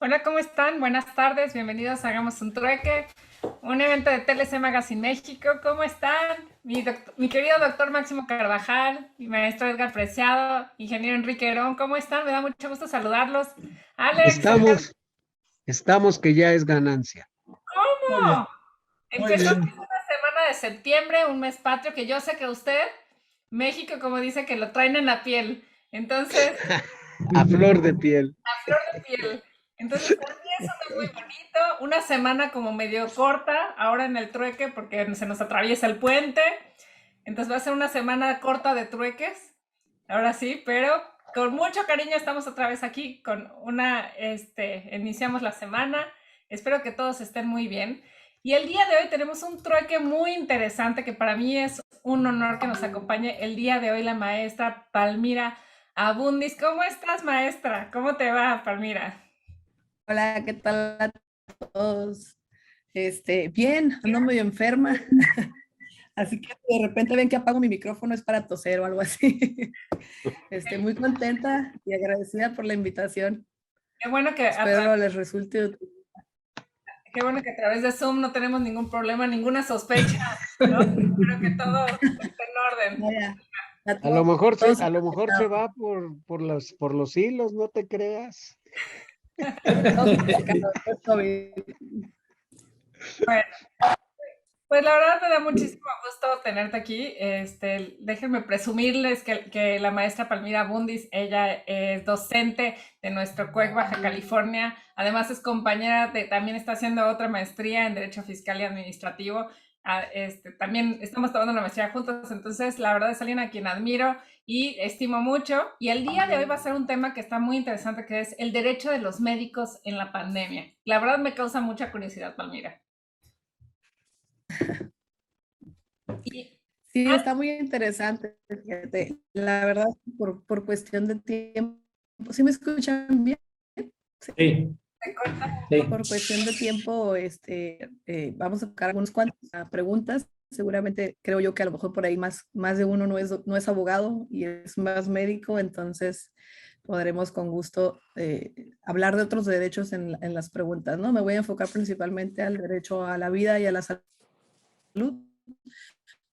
Hola, ¿cómo están? Buenas tardes, bienvenidos a Hagamos un Trueque, un evento de TLC Magazine México. ¿Cómo están? Mi querido doctor Máximo Carvajal, mi maestro Edgar Preciado, ingeniero Enrique Herón, ¿cómo están? Me da mucho gusto saludarlos. Alex, Edgar, Estamos, estamos que ya es ganancia. Muy bien, ¿cómo? muy Empezamos bien. una semana de septiembre, un mes patrio, que yo sé que usted, México, como dice, que lo traen en la piel. Entonces, A flor de piel. flor de piel. Entonces, empieza muy bonito, una semana como medio corta, ahora en el trueque, porque se nos atraviesa el puente. Entonces va a ser una semana corta de trueques, ahora sí, pero con mucho cariño estamos otra vez aquí con iniciamos la semana. Espero que todos estén muy bien. Y el día de hoy tenemos un trueque muy interesante que para mí es un honor que nos acompañe el día de hoy la maestra Palmira Abundis. ¿Cómo estás, maestra? ¿Cómo te va, Palmira? Hola, ¿qué tal a todos? Bien, ando medio enferma, así que de repente ven que apago mi micrófono es para toser o algo así. Muy contenta y agradecida por la invitación. Qué bueno que a Espero les resulte útil. Qué bueno que a través de Zoom no tenemos ningún problema, ninguna sospecha, ¿no? Espero que todo esté en orden. Vaya, a A lo todos, mejor se, todos a lo mejor se infectados, va por los hilos, no te creas. todos infectados, es COVID. Bueno, pues la verdad me da muchísimo gusto tenerte aquí. Déjenme presumirles que la maestra Palmira Bundis, ella es docente de nuestro CUEC Baja California. Además es compañera también está haciendo otra maestría en Derecho Fiscal y Administrativo. También estamos tomando la maestría juntos, entonces la verdad es alguien a quien admiro y estimo mucho. Y el día de hoy va a ser un tema que está muy interesante, que es el derecho de los médicos en la pandemia. La verdad me causa mucha curiosidad, Palmira. Y Sí, está muy interesante. Fíjate. La verdad, por cuestión de tiempo, ¿sí me escuchan bien? Sí, sí. Por cuestión de tiempo, vamos a tocar algunas cuantas preguntas. Seguramente creo yo que a lo mejor por ahí más de uno no es abogado y es más médico, entonces podremos con gusto hablar de otros derechos en las preguntas, ¿no? Me voy a enfocar principalmente al derecho a la vida y a la salud,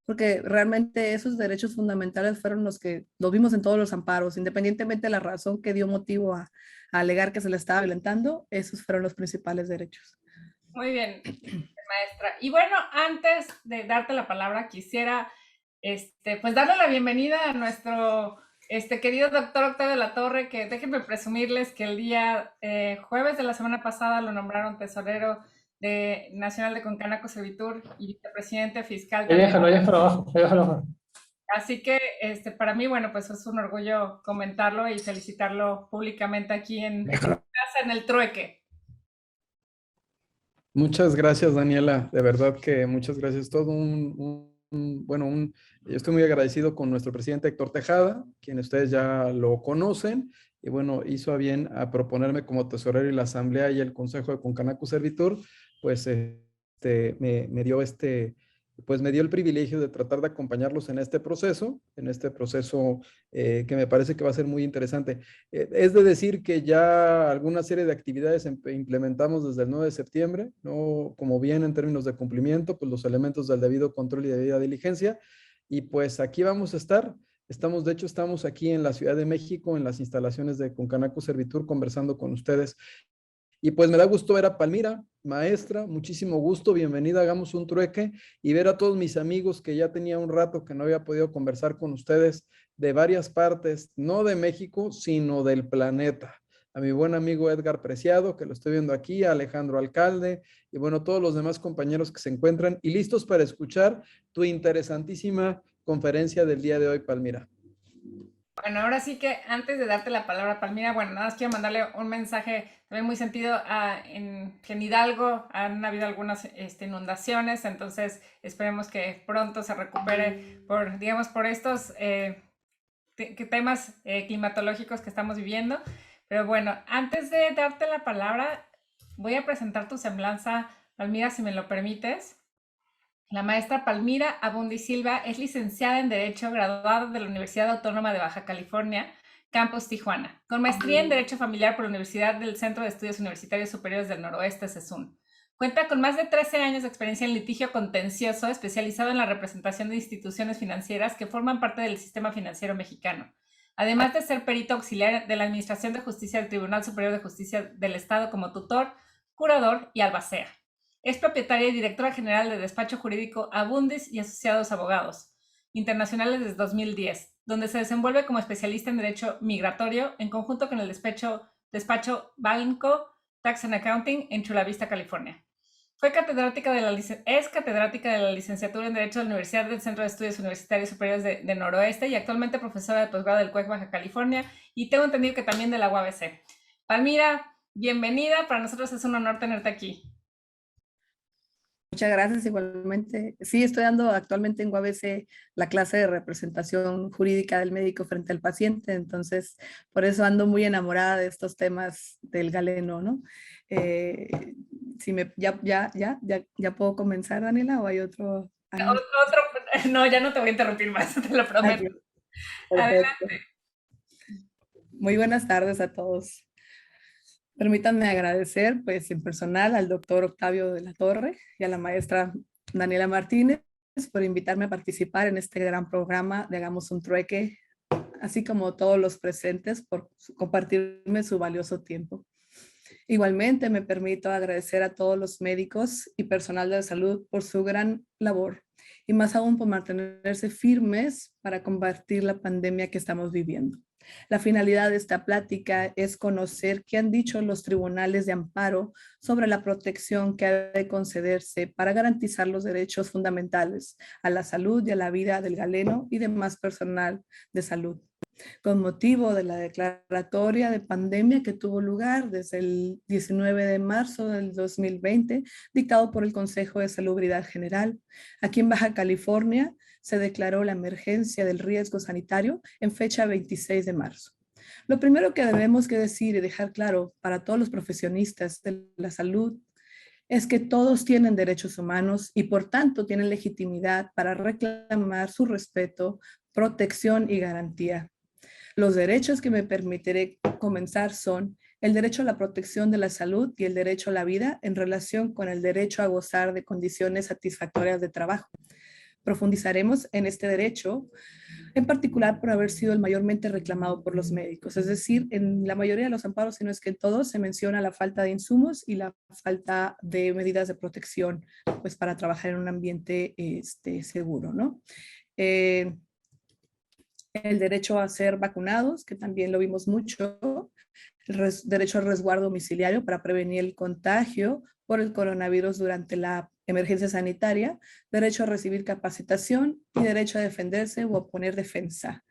porque realmente esos derechos fundamentales fueron los que los vimos en todos los amparos, independientemente de la razón que dio motivo a alegar que se le estaba violentando, esos fueron los principales derechos. muy bien, maestra. Y bueno, antes de darte la palabra, quisiera pues darle la bienvenida a nuestro querido doctor Octavio de la Torre, que déjenme presumirles que el día jueves de la semana pasada lo nombraron tesorero nacional de Concanaco Servitur y vicepresidente fiscal Ahí también. déjalo, ahí déjalo abajo, ahí déjalo abajo. Así que para mí, bueno, pues es un orgullo comentarlo y felicitarlo públicamente aquí en Déjalo. casa, en el trueque. Muchas gracias, Daniela. De verdad que muchas gracias. Todo yo estoy muy agradecido con nuestro presidente Héctor Tejada, quien ustedes ya lo conocen, y bueno, hizo a bien a proponerme como tesorero y la asamblea y el consejo de Concanaco Servitur, pues me dio el privilegio de tratar de acompañarlos en este proceso que me parece que va a ser muy interesante. Es de decir que ya alguna serie de actividades implementamos desde el 9 de septiembre, ¿no? Como bien en términos de cumplimiento, pues los elementos del debido control y debida diligencia. Y pues aquí vamos a estar. De hecho, estamos aquí en la Ciudad de México, en las instalaciones de Concanaco Servitur, conversando con ustedes. Y pues me da gusto ver a Palmira, maestra, muchísimo gusto, bienvenida, hagamos un trueque y ver a todos mis amigos que ya tenía un rato que no había podido conversar con ustedes de varias partes, no de México, sino del planeta. A mi buen amigo Edgar Preciado, que lo estoy viendo aquí, a Alejandro Alcalde y bueno, todos los demás compañeros que se encuentran y listos para escuchar tu interesantísima conferencia del día de hoy, Palmira. Bueno, ahora sí que antes de darte la palabra, Palmira, bueno, nada más quiero mandarle un mensaje también muy sentido que en Hidalgo han habido algunas inundaciones, entonces esperemos que pronto se recupere digamos, por estos temas climatológicos que estamos viviendo. Pero bueno, antes de darte la palabra, voy a presentar tu semblanza, Palmira, si me lo permites. La maestra Palmira Abundi Silva es licenciada en Derecho, graduada de la Universidad Autónoma de Baja California, Campus Tijuana, con maestría en Derecho Familiar por la Universidad del Centro de Estudios Universitarios Superiores del Noroeste, CESUN. Cuenta con más de 13 años de experiencia en litigio contencioso, especializado en la representación de instituciones financieras que forman parte del sistema financiero mexicano, además de ser perito auxiliar de la Administración de Justicia del Tribunal Superior de Justicia del Estado como tutor, curador y albacea. Es propietaria y directora general de despacho jurídico Abundis y Asociados Abogados Internacionales desde 2010, donde se desenvuelve como especialista en derecho migratorio en conjunto con el despacho Banco Tax and Accounting en Chula Vista, California. Es catedrática de la licenciatura en Derecho de la Universidad del Centro de Estudios Universitarios Superiores de Noroeste y actualmente profesora de posgrado del CUEC Baja California y tengo entendido que también de la UABC. Palmira, bienvenida. Para nosotros es un honor tenerte aquí. Muchas gracias, igualmente. Sí, estoy dando actualmente en UABC la clase de representación jurídica del médico frente al paciente, entonces por eso ando muy enamorada de estos temas del galeno, ¿no? ¿Ya puedo comenzar, Daniela, o hay otro? No, ya no te voy a interrumpir más, te lo prometo. Adelante. Muy buenas tardes a todos. Permítanme agradecer, pues, en personal al doctor Octavio de la Torre y a la maestra Daniela Martínez por invitarme a participar en este gran programa de Hagamos un Trueque, así como todos los presentes por compartirme su valioso tiempo. Igualmente me permito agradecer a todos los médicos y personal de la salud por su gran labor y más aún por mantenerse firmes para combatir la pandemia que estamos viviendo. La finalidad de esta plática es conocer qué han dicho los tribunales de amparo sobre la protección que ha de concederse para garantizar los derechos fundamentales a la salud y a la vida del galeno y demás personal de salud, con motivo de la declaratoria de pandemia que tuvo lugar desde el 19 de marzo del 2020, dictado por el Consejo de Salubridad General. Aquí en Baja California se declaró la emergencia del riesgo sanitario en fecha 26 de marzo. Lo primero que debemos que decir y dejar claro para todos los profesionistas de la salud es que todos tienen derechos humanos y por tanto tienen legitimidad para reclamar su respeto, protección y garantía. Los derechos que me permitiré comenzar son el derecho a la protección de la salud y el derecho a la vida en relación con el derecho a gozar de condiciones satisfactorias de trabajo. Profundizaremos en este derecho, en particular por haber sido el mayormente reclamado por los médicos. Es decir, en la mayoría de los amparos, si no es que en todos, se menciona la falta de insumos y la falta de medidas de protección, pues para trabajar en un ambiente seguro, ¿no? El derecho a ser vacunados, que también lo vimos mucho, el derecho al resguardo domiciliario para prevenir el contagio por el coronavirus durante la emergencia sanitaria, derecho a recibir capacitación y derecho a defenderse o a poner defensa.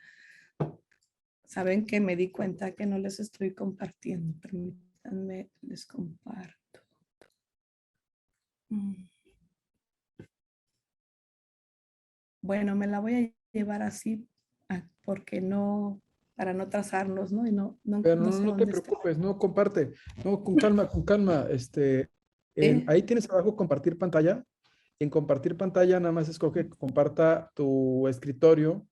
Saben que me di cuenta que no les estoy compartiendo. Permítanme, les comparto. Bueno, me la voy a llevar así porque no, para no trazarnos, ¿no? Y Pero no te preocupes, no comparte, no, con calma, con calma. Ahí tienes abajo compartir pantalla. En compartir pantalla nada más escoge que comparta tu escritorio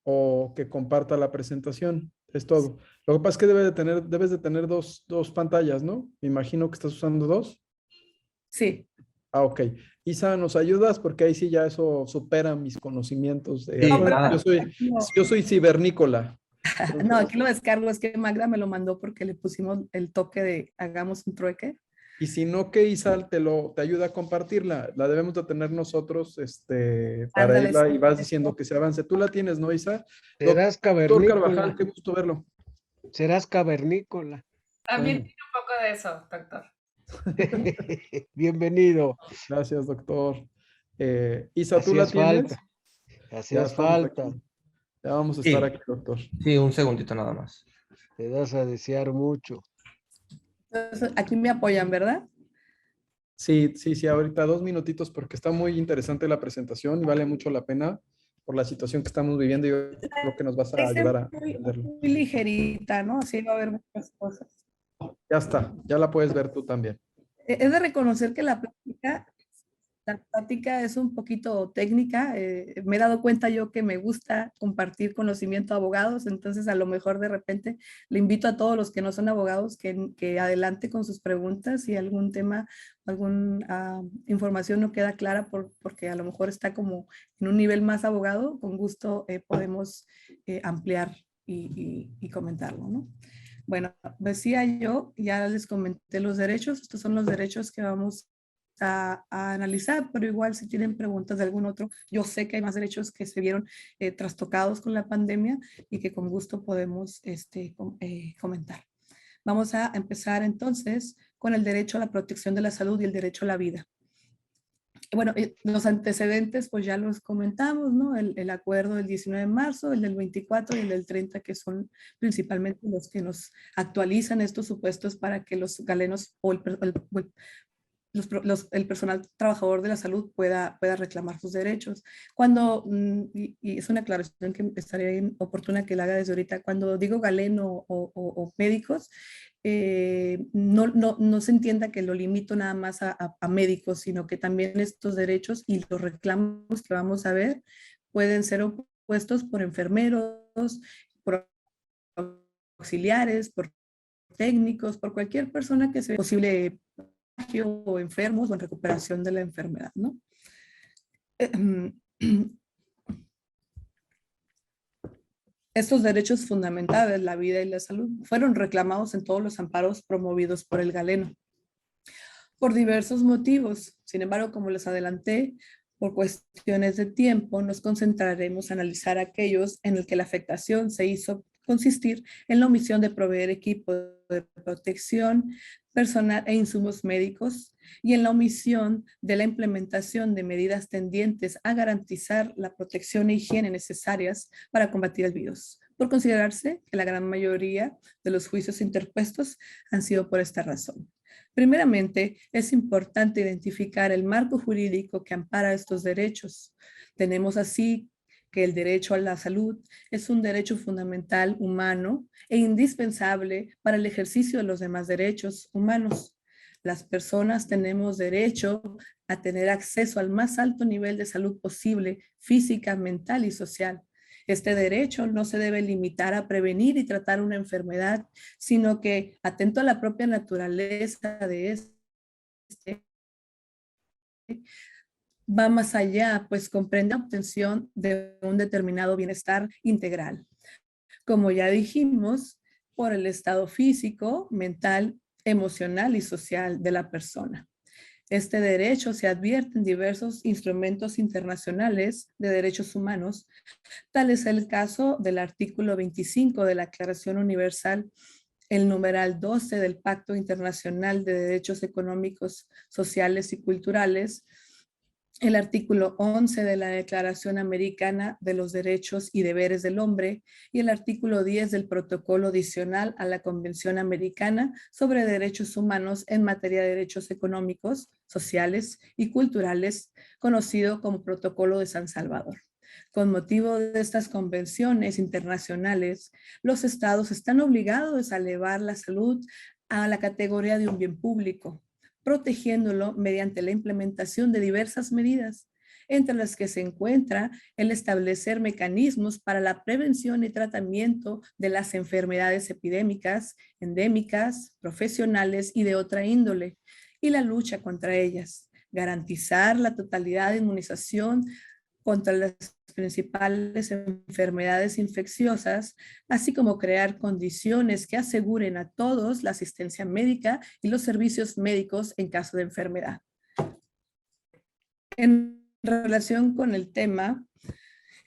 o que comparta la presentación. Es todo. Lo que pasa es que debes de tener dos pantallas, ¿no? Me imagino que estás usando dos. Sí. Ah, ok. Isa, ¿nos ayudas? Porque ahí sí ya eso supera mis conocimientos. Sí, yo soy cibernícola. No, aquí lo descargo, es que Magda me lo mandó porque le pusimos el toque de hagamos un trueque. Y si no, que Isa te ayuda a compartirla. La debemos de tener nosotros para irla y vas diciendo que se avance. Tú la tienes, ¿no, Isa? Serás Doctor cavernícola. Carvajal, qué gusto verlo. Serás cavernícola. También tiene un poco de eso, doctor. Bienvenido. Gracias, doctor. Isa, ¿tú la tienes? Hacías falta. Ya vamos a estar aquí, doctor. Sí, un segundito nada más. Te das a desear mucho. Entonces, aquí me apoyan, ¿verdad? Sí, ahorita 2 minutitos porque está muy interesante la presentación y vale mucho la pena por la situación que estamos viviendo y yo creo que nos vas a ayudar a entenderlo. Muy ligerita, ¿no? Así va a haber muchas cosas. Ya está, ya la puedes ver tú también. Es de reconocer que la plática La plática es un poquito técnica. Me he dado cuenta yo que me gusta compartir conocimiento a abogados, entonces a lo mejor de repente le invito a todos los que no son abogados que adelante con sus preguntas si algún tema, alguna información no queda clara porque a lo mejor está como en un nivel más abogado, con gusto podemos ampliar y comentarlo, ¿no? Bueno, decía yo, ya les comenté los derechos, estos son los derechos que vamos a analizar, pero igual si tienen preguntas de algún otro, yo sé que hay más derechos que se vieron trastocados con la pandemia y que con gusto podemos comentar. Vamos a empezar entonces con el derecho a la protección de la salud y el derecho a la vida. Bueno, los antecedentes pues ya los comentamos, ¿no? El acuerdo del 19 de marzo, el del 24 y el del 30, que son principalmente los que nos actualizan estos supuestos para que los galenos o el personal trabajador de la salud pueda reclamar sus derechos. Cuando, y es una aclaración que estaría oportuna que la haga desde ahorita, cuando digo galeno o médicos, no se entienda que lo limito nada más a médicos, sino que también estos derechos y los reclamos que vamos a ver pueden ser opuestos por enfermeros, por auxiliares, por técnicos, por cualquier persona que sea posible o enfermos o en recuperación de la enfermedad, ¿no? Estos derechos fundamentales, la vida y la salud, fueron reclamados en todos los amparos promovidos por el galeno, por diversos motivos. Sin embargo, como les adelanté, por cuestiones de tiempo, nos concentraremos en analizar aquellos en el que la afectación se hizo consistir en la omisión de proveer equipo de protección personal e insumos médicos y en la omisión de la implementación de medidas tendientes a garantizar la protección e higiene necesarias para combatir el virus, por considerarse que la gran mayoría de los juicios interpuestos han sido por esta razón. Primeramente, es importante identificar el marco jurídico que ampara estos derechos. Tenemos así que el derecho a la salud es un derecho fundamental humano e indispensable para el ejercicio de los demás derechos humanos. Las personas tenemos derecho a tener acceso al más alto nivel de salud posible, física, mental y social. Este derecho no se debe limitar a prevenir y tratar una enfermedad, sino que, atento a la propia naturaleza de este, va más allá, pues comprende la obtención de un determinado bienestar integral. Como ya dijimos, por el estado físico, mental, emocional y social de la persona. Este derecho se advierte en diversos instrumentos internacionales de derechos humanos. Tal es el caso del artículo 25 de la Declaración Universal, el numeral 12 del Pacto Internacional de Derechos Económicos, Sociales y Culturales, el artículo 11 de la Declaración Americana de los Derechos y Deberes del Hombre y el artículo 10 del Protocolo Adicional a la Convención Americana sobre Derechos Humanos en materia de derechos económicos, sociales y culturales, conocido como Protocolo de San Salvador. Con motivo de estas convenciones internacionales, los estados están obligados a elevar la salud a la categoría de un bien público, protegiéndolo mediante la implementación de diversas medidas, entre las que se encuentra el establecer mecanismos para la prevención y tratamiento de las enfermedades epidémicas, endémicas, profesionales y de otra índole, y la lucha contra ellas, garantizar la totalidad de inmunización contra las principales enfermedades infecciosas, así como crear condiciones que aseguren a todos la asistencia médica y los servicios médicos en caso de enfermedad. En relación con el tema,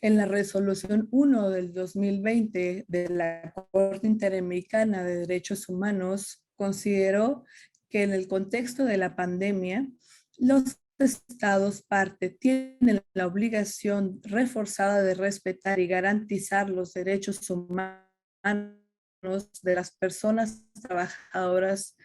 en la resolución 1 del 2020 de la Corte Interamericana de Derechos Humanos, consideró que en el contexto de la pandemia, los estados parte tienen la obligación reforzada de respetar y garantizar los derechos humanos de las personas trabajadoras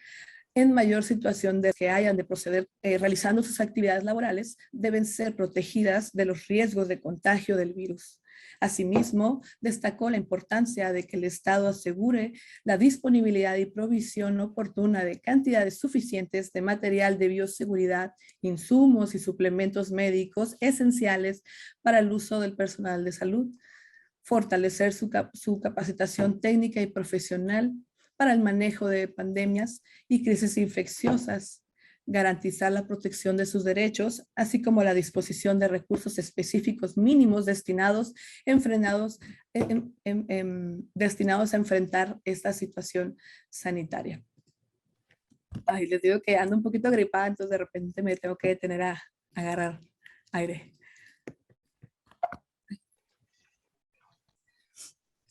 en mayor situación de que hayan de proceder realizando sus actividades laborales, deben ser protegidas de los riesgos de contagio del virus. Asimismo, destacó la importancia de que el Estado asegure la disponibilidad y provisión oportuna de cantidades suficientes de material de bioseguridad, insumos y suplementos médicos esenciales para el uso del personal de salud, fortalecer su capacitación técnica y profesional para el manejo de pandemias y crisis infecciosas, garantizar la protección de sus derechos, así como la disposición de recursos específicos mínimos destinados a enfrentar esta situación sanitaria. Ay, les digo que ando un poquito gripada, entonces de repente me tengo que detener a agarrar aire.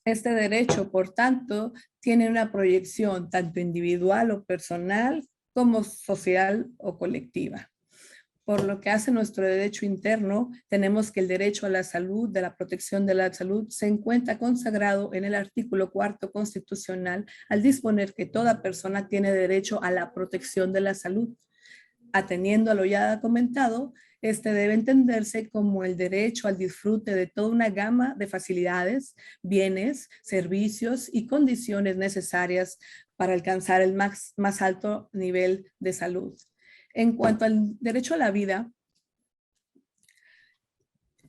Este derecho, por tanto, tiene una proyección tanto individual o personal como social o colectiva. Por lo que hace nuestro derecho interno, tenemos que el derecho a la salud, de la protección de la salud, se encuentra consagrado en el artículo 4 constitucional al disponer que toda persona tiene derecho a la protección de la salud. Atendiendo a lo ya comentado, este debe entenderse como el derecho al disfrute de toda una gama de facilidades, bienes, servicios y condiciones necesarias para alcanzar el más alto nivel de salud. En cuanto al derecho a la vida,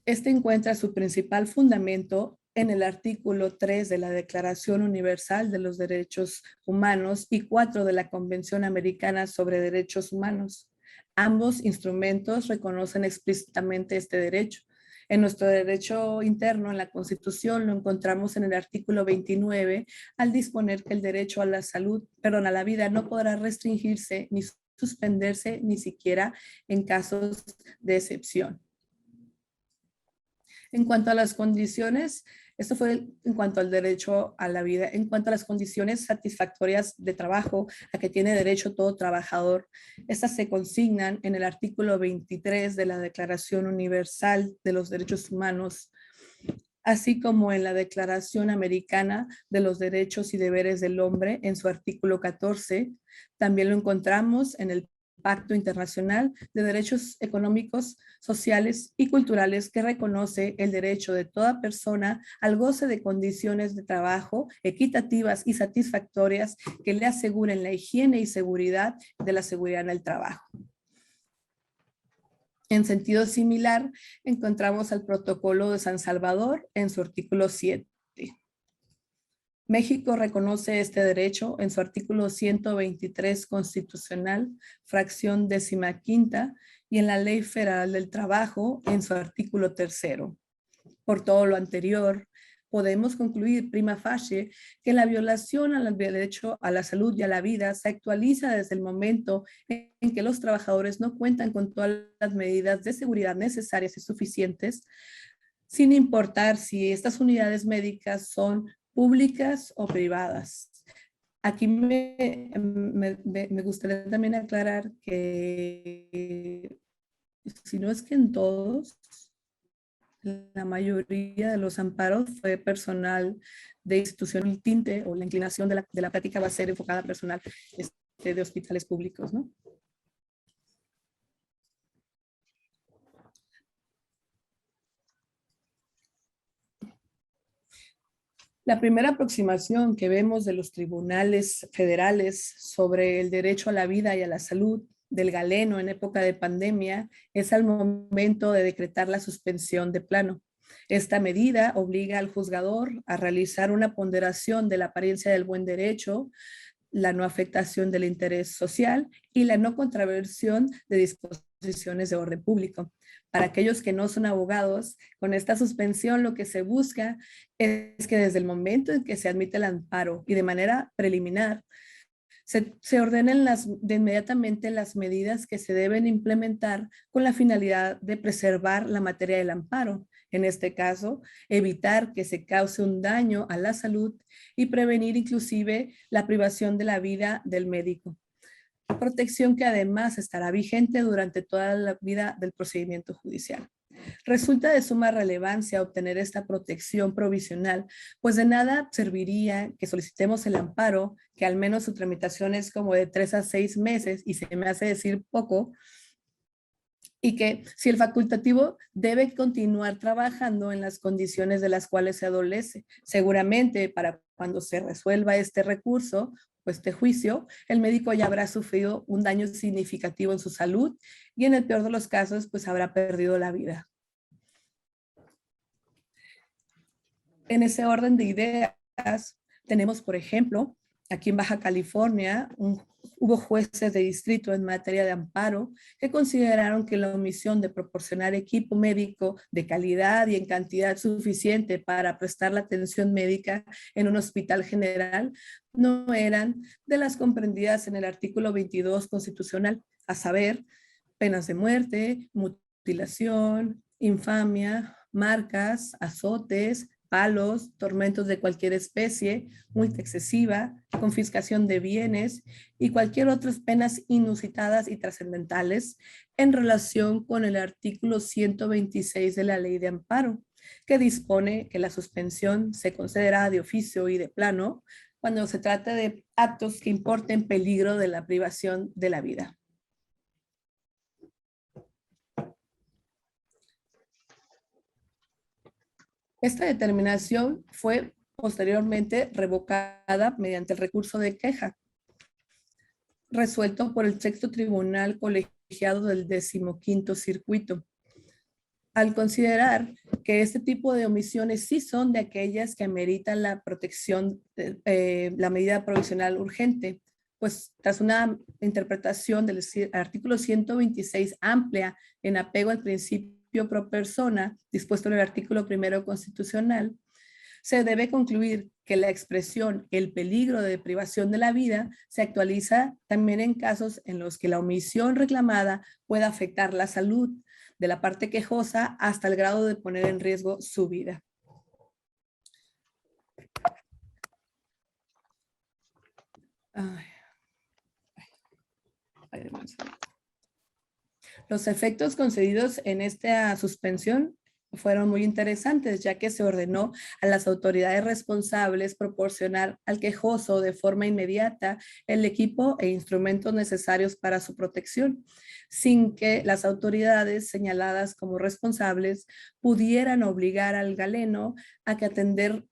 este encuentra su principal fundamento en el artículo 3 de la Declaración Universal de los Derechos Humanos y 4 de la Convención Americana sobre Derechos Humanos. Ambos instrumentos reconocen explícitamente este derecho. En nuestro derecho interno, en la Constitución, lo encontramos en el artículo 29, al disponer que el derecho a la salud, a la vida no podrá restringirse ni suspenderse ni siquiera en casos de excepción. En cuanto a las condiciones, esto fue en cuanto al derecho a la vida. En cuanto a las condiciones satisfactorias de trabajo a que tiene derecho todo trabajador, estas se consignan en el artículo 23 de la Declaración Universal de los Derechos Humanos, así como en la Declaración Americana de los Derechos y Deberes del Hombre en su artículo 14. También lo encontramos en el Pacto Internacional de Derechos Económicos, Sociales y Culturales, que reconoce el derecho de toda persona al goce de condiciones de trabajo equitativas y satisfactorias que le aseguren la higiene y seguridad de la seguridad en el trabajo. En sentido similar, encontramos al Protocolo de San Salvador en su artículo 7. México reconoce este derecho en su artículo 123 constitucional, fracción 15ª, y en la Ley Federal del Trabajo en su artículo 3. Por todo lo anterior, podemos concluir prima facie que la violación al derecho a la salud y a la vida se actualiza desde el momento en que los trabajadores no cuentan con todas las medidas de seguridad necesarias y suficientes, sin importar si estas unidades médicas son públicas o privadas. Aquí me gustaría también aclarar que, si no es que en todos, la mayoría de los amparos fue personal de institución. El tinte o la inclinación de la práctica va a ser enfocada a personal de hospitales públicos, ¿no? La primera aproximación que vemos de los tribunales federales sobre el derecho a la vida y a la salud del galeno en época de pandemia es al momento de decretar la suspensión de plano. Esta medida obliga al juzgador a realizar una ponderación de la apariencia del buen derecho, la no afectación del interés social y la no contraversión de disposiciones de orden público. Para aquellos que no son abogados, con esta suspensión lo que se busca es que desde el momento en que se admite el amparo y de manera preliminar, se ordenen inmediatamente las medidas que se deben implementar con la finalidad de preservar la materia del amparo. En este caso, evitar que se cause un daño a la salud y prevenir inclusive la privación de la vida del médico. Protección que además estará vigente durante toda la vida del procedimiento judicial. Resulta de suma relevancia obtener esta protección provisional, pues de nada serviría que solicitemos el amparo, que al menos su tramitación es como de 3 a 6 meses y se me hace decir poco, y que si el facultativo debe continuar trabajando en las condiciones de las cuales se adolece. Seguramente para cuando se resuelva este recurso o este juicio, el médico ya habrá sufrido un daño significativo en su salud y en el peor de los casos, pues habrá perdido la vida. En ese orden de ideas, tenemos, por ejemplo, aquí en Baja California, hubo jueces de distrito en materia de amparo que consideraron que la omisión de proporcionar equipo médico de calidad y en cantidad suficiente para prestar la atención médica en un hospital general no eran de las comprendidas en el artículo 22 constitucional, a saber, penas de muerte, mutilación, infamia, marcas, azotes, palos, tormentos de cualquier especie, multa excesiva, confiscación de bienes y cualquier otras penas inusitadas y trascendentales en relación con el artículo 126 de la Ley de Amparo, que dispone que la suspensión se concederá de oficio y de plano cuando se trate de actos que importen peligro de la privación de la vida. Esta determinación fue posteriormente revocada mediante el recurso de queja, resuelto por el sexto tribunal colegiado del 15º circuito. Al considerar que este tipo de omisiones sí son de aquellas que ameritan la protección, la medida provisional urgente, pues tras una interpretación del artículo 126 amplia en apego al principio pro persona, dispuesto en el artículo 1 constitucional, se debe concluir que la expresión el peligro de privación de la vida se actualiza también en casos en los que la omisión reclamada pueda afectar la salud de la parte quejosa hasta el grado de poner en riesgo su vida. Los efectos concedidos en esta suspensión fueron muy interesantes, ya que se ordenó a las autoridades responsables proporcionar al quejoso de forma inmediata el equipo e instrumentos necesarios para su protección, sin que las autoridades señaladas como responsables pudieran obligar al galeno a que atender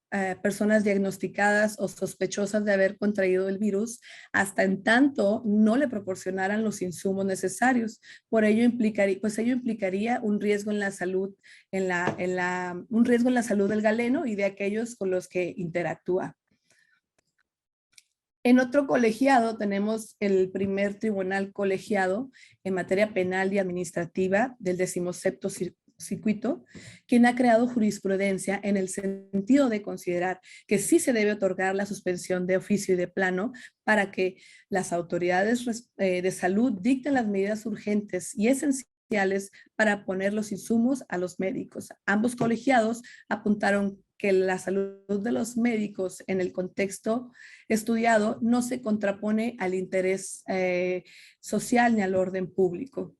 personas diagnosticadas o sospechosas de haber contraído el virus hasta en tanto no le proporcionaran los insumos necesarios. Por ello implicaría un riesgo en la salud, un riesgo en la salud del galeno y de aquellos con los que interactúa. En otro colegiado tenemos el primer tribunal colegiado en materia penal y administrativa del 17º circuito, quien ha creado jurisprudencia en el sentido de considerar que sí se debe otorgar la suspensión de oficio y de plano para que las autoridades de salud dicten las medidas urgentes y esenciales para poner los insumos a los médicos. Ambos colegiados apuntaron que la salud de los médicos en el contexto estudiado no se contrapone al interés social ni al orden público.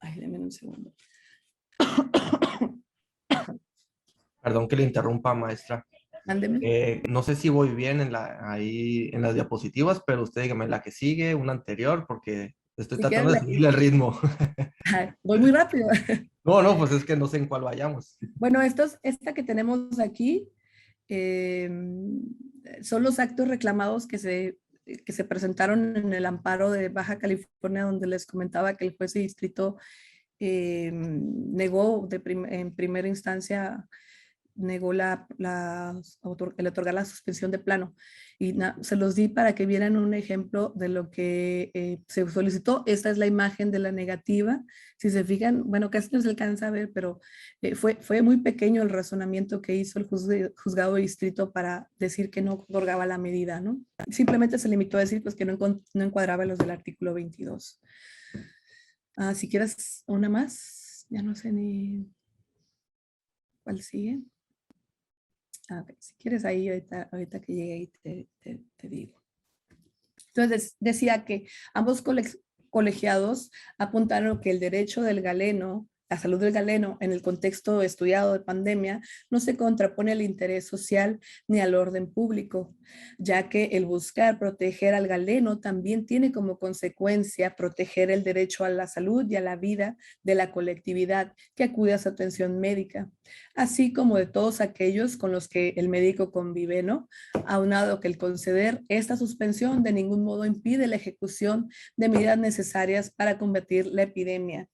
Ay, denme un segundo. Perdón que le interrumpa, maestra. Mándeme. No sé si voy bien ahí en las diapositivas, pero usted dígame la que sigue, una anterior, porque estoy Si tratando quieres, de seguirle el ritmo. voy muy rápido. No, pues es que no sé en cuál vayamos. Bueno, esta que tenemos aquí son los actos reclamados que se presentaron en el amparo de Baja California, donde les comentaba que el juez de distrito negó en primera instancia, negó el otorgar la suspensión de plano. Y se los di para que vieran un ejemplo de lo que se solicitó. Esta es la imagen de la negativa. Si se fijan, bueno, casi no se alcanza a ver, pero fue muy pequeño el razonamiento que hizo el juzgado de distrito para decir que no otorgaba la medida, ¿no? Simplemente se limitó a decir pues, que no encuadraba los del artículo 22. Si quieres una más, ya no sé ni cuál sigue. Okay. Si quieres ahí, ahorita que llegue ahí te digo. Entonces decía que ambos colegiados apuntaron que el derecho del galeno la salud del galeno en el contexto estudiado de pandemia no se contrapone al interés social ni al orden público, ya que el buscar proteger al galeno también tiene como consecuencia proteger el derecho a la salud y a la vida de la colectividad que acude a su atención médica, así como de todos aquellos con los que el médico convive, ¿no? Aunado que el conceder esta suspensión de ningún modo impide la ejecución de medidas necesarias para combatir la epidemia.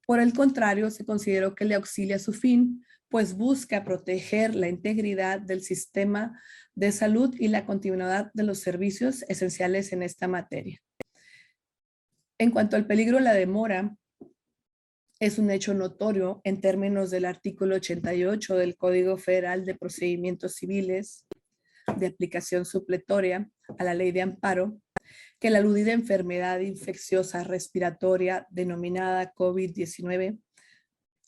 Por el contrario, se consideró que le auxilia a su fin, pues busca proteger la integridad del sistema de salud y la continuidad de los servicios esenciales en esta materia. En cuanto al peligro de la demora, es un hecho notorio en términos del artículo 88 del Código Federal de Procedimientos Civiles de aplicación supletoria a la Ley de Amparo, que la aludida enfermedad infecciosa respiratoria denominada COVID-19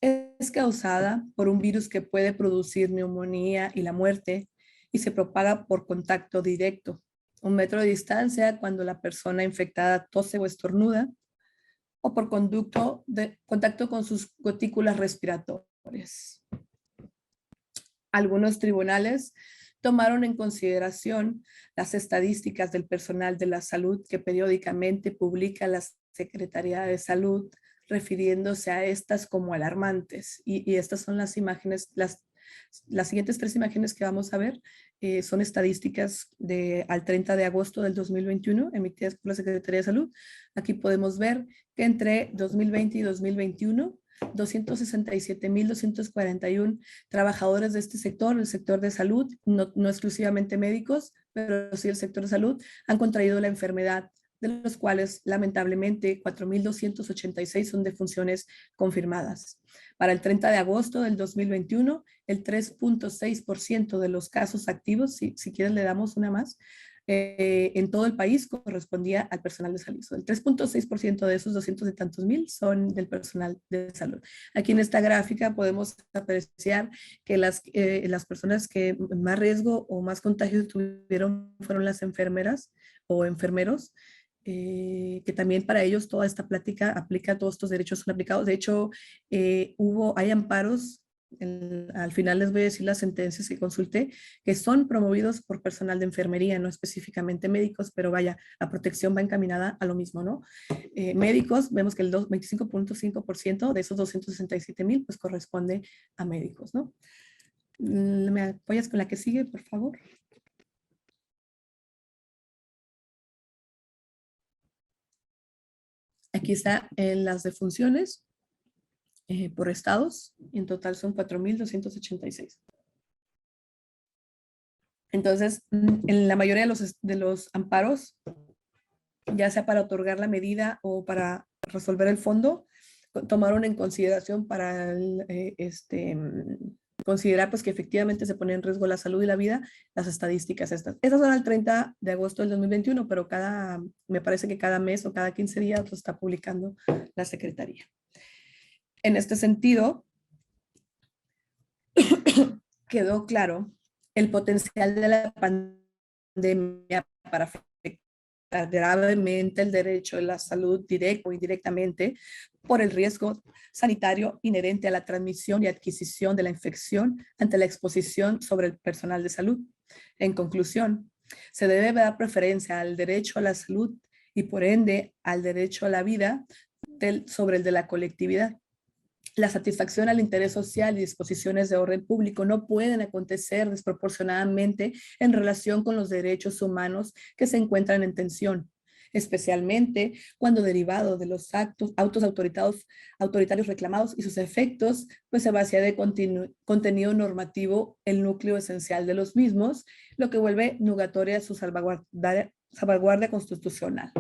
es causada por un virus que puede producir neumonía y la muerte y se propaga por contacto directo, 1 metro de distancia cuando la persona infectada tose o estornuda, o por contacto con sus gotículas respiratorias. Algunos tribunales tomaron en consideración las estadísticas del personal de la salud que periódicamente publica la Secretaría de Salud, refiriéndose a estas como alarmantes. Y estas son las imágenes, las siguientes 3 imágenes que vamos a ver son estadísticas al 30 de agosto del 2021, emitidas por la Secretaría de Salud. Aquí podemos ver que entre 2020 y 2021, 267.241 trabajadores de este sector, el sector de salud, no exclusivamente médicos, pero sí el sector de salud, han contraído la enfermedad, de los cuales lamentablemente 4.286 son defunciones confirmadas. Para el 30 de agosto del 2021, el 3.6% de los casos activos, si quieren le damos una más, en todo el país correspondía al personal de salud. El 3.6% de esos 200 y tantos mil son del personal de salud. Aquí en esta gráfica podemos apreciar que las personas que más riesgo o más contagios tuvieron fueron las enfermeras o enfermeros, que también para ellos toda esta plática aplica, todos estos derechos son aplicados. De hecho, hay amparos, al final les voy a decir las sentencias que consulté, que son promovidos por personal de enfermería, no específicamente médicos, pero vaya, la protección va encaminada a lo mismo, ¿no? Médicos, vemos que el 25.5% de esos 267,000 pues corresponde a médicos, ¿no? ¿Me apoyas con la que sigue, por favor? Aquí está las defunciones por estados, en total son 4.286. Entonces, en la mayoría de los amparos, ya sea para otorgar la medida o para resolver el fondo, tomaron en consideración para considerar pues que efectivamente se pone en riesgo la salud y la vida, las estadísticas estas. Esas son al 30 de agosto del 2021, pero me parece que cada mes o cada 15 días lo está publicando la Secretaría. En este sentido, quedó claro el potencial de la pandemia para afectar gravemente el derecho a la salud directo o indirectamente por el riesgo sanitario inherente a la transmisión y adquisición de la infección ante la exposición sobre el personal de salud. En conclusión, se debe dar preferencia al derecho a la salud y por ende al derecho a la vida sobre el de la colectividad. La satisfacción al interés social y disposiciones de orden público no pueden acontecer desproporcionadamente en relación con los derechos humanos que se encuentran en tensión, especialmente cuando derivado de los autos autoritarios reclamados y sus efectos, pues se vacía de contenido normativo el núcleo esencial de los mismos, lo que vuelve nugatoria su salvaguardia constitucional.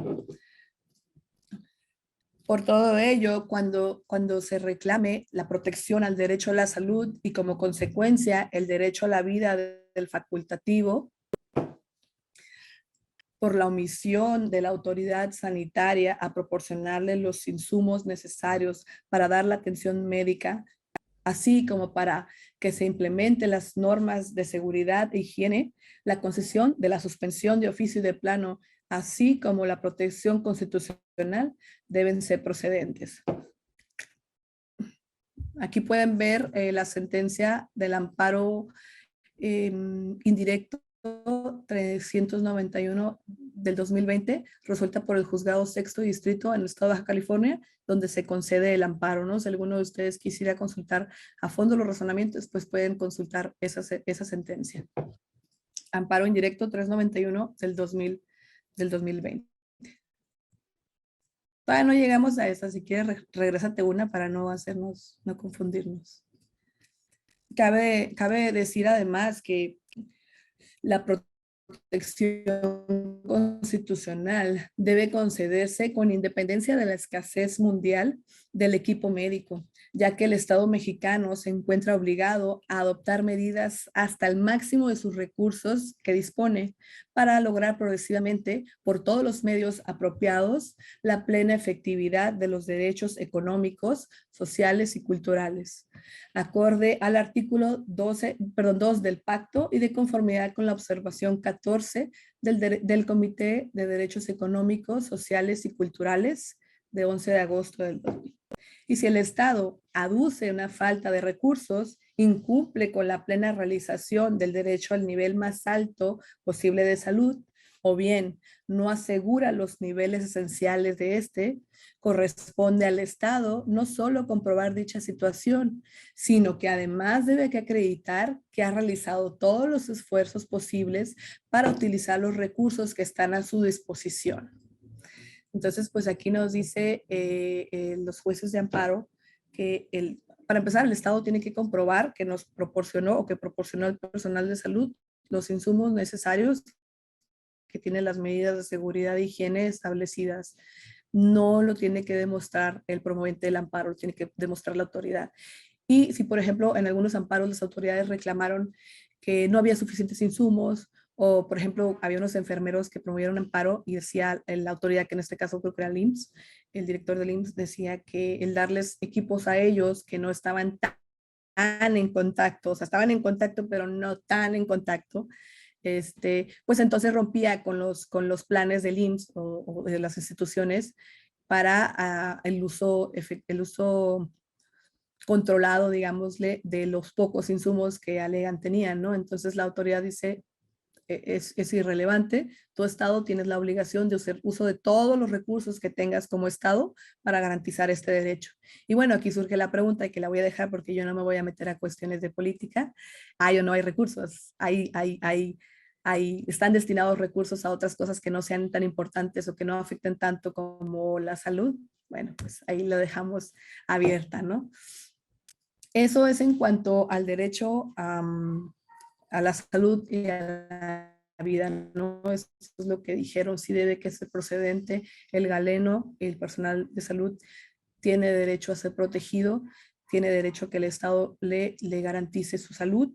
Por todo ello, cuando se reclame la protección al derecho a la salud y como consecuencia el derecho a la vida del facultativo, por la omisión de la autoridad sanitaria a proporcionarle los insumos necesarios para dar la atención médica, así como para que se implementen las normas de seguridad e higiene, la concesión de la suspensión de oficio y de plano, así como la protección constitucional, deben ser procedentes. Aquí pueden ver la sentencia del amparo indirecto 391 del 2020, resuelta por el Juzgado Sexto Distrito en el Estado de Baja California, donde se concede el amparo, ¿no? Si alguno de ustedes quisiera consultar a fondo los razonamientos, pues pueden consultar esa sentencia. Amparo indirecto 391 del 2020. Todavía no llegamos a esa, si quieres regrésate una para no confundirnos. Cabe decir además que la protección constitucional debe concederse con independencia de la escasez mundial del equipo médico, ya que el Estado mexicano se encuentra obligado a adoptar medidas hasta el máximo de sus recursos que dispone para lograr progresivamente, por todos los medios apropiados, la plena efectividad de los derechos económicos, sociales y culturales, acorde al artículo 2 del pacto y de conformidad con la observación 14 del Comité de Derechos Económicos, Sociales y Culturales de 11 de agosto del 2000. Y si el Estado aduce una falta de recursos, incumple con la plena realización del derecho al nivel más alto posible de salud, o bien no asegura los niveles esenciales de este, corresponde al Estado no solo comprobar dicha situación, sino que además debe acreditar que ha realizado todos los esfuerzos posibles para utilizar los recursos que están a su disposición. Entonces, pues aquí nos dice los jueces de amparo que para empezar, el Estado tiene que comprobar que nos proporcionó o que proporcionó al personal de salud los insumos necesarios, que tiene las medidas de seguridad e higiene establecidas. No lo tiene que demostrar el promovente del amparo, lo tiene que demostrar la autoridad. Y si, por ejemplo, en algunos amparos las autoridades reclamaron que no había suficientes insumos, o, por ejemplo, había unos enfermeros que promovieron amparo y decía la autoridad, que en este caso creo que era el IMSS, el director del IMSS decía que el darles equipos a ellos que no estaban tan en contacto, o sea, estaban en contacto, pero no tan en contacto, pues entonces rompía con los planes del IMSS o de las instituciones para el uso controlado, digámosle, de los pocos insumos que alegan tenían, ¿no? Entonces la autoridad dice, es irrelevante, tu Estado tienes la obligación de hacer uso de todos los recursos que tengas como Estado para garantizar este derecho. Y bueno, aquí surge la pregunta, y que la voy a dejar porque yo no me voy a meter a cuestiones de política. ¿Hay o no hay recursos? Están destinados recursos a otras cosas que no sean tan importantes o que no afecten tanto como la salud. Bueno, pues ahí lo dejamos abierta, ¿no? Eso es en cuanto al derecho a la salud y a la vida, ¿no? Eso es lo que dijeron, sí debe que ser procedente, el galeno, el personal de salud tiene derecho a ser protegido, tiene derecho a que el Estado le garantice su salud,